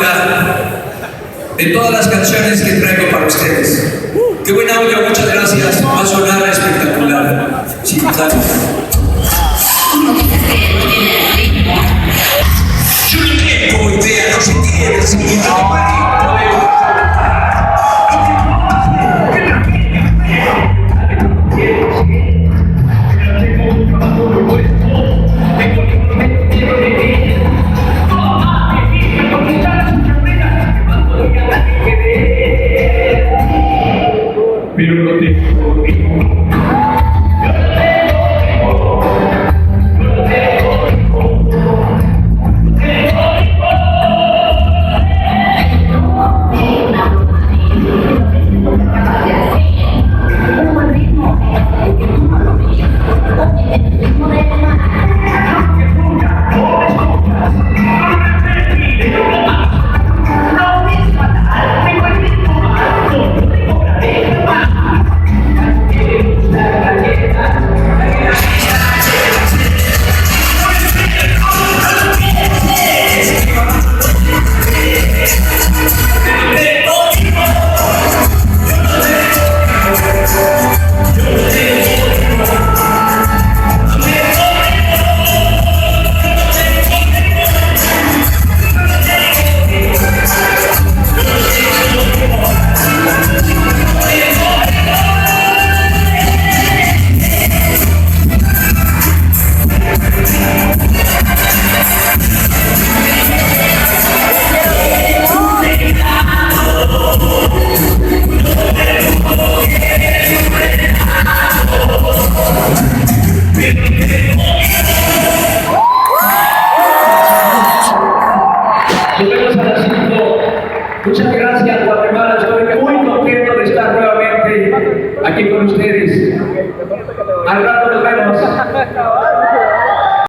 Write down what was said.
muestra de todas las canciones que traigo para ustedes. Qué buen audio, muchas gracias. Va a sonar espectacular. Sí, ¿sabes? Yo no tengo idea, no se tiene, si muchas gracias, Guatemala. Estoy muy contento de estar nuevamente aquí con ustedes. Al rato nos vemos.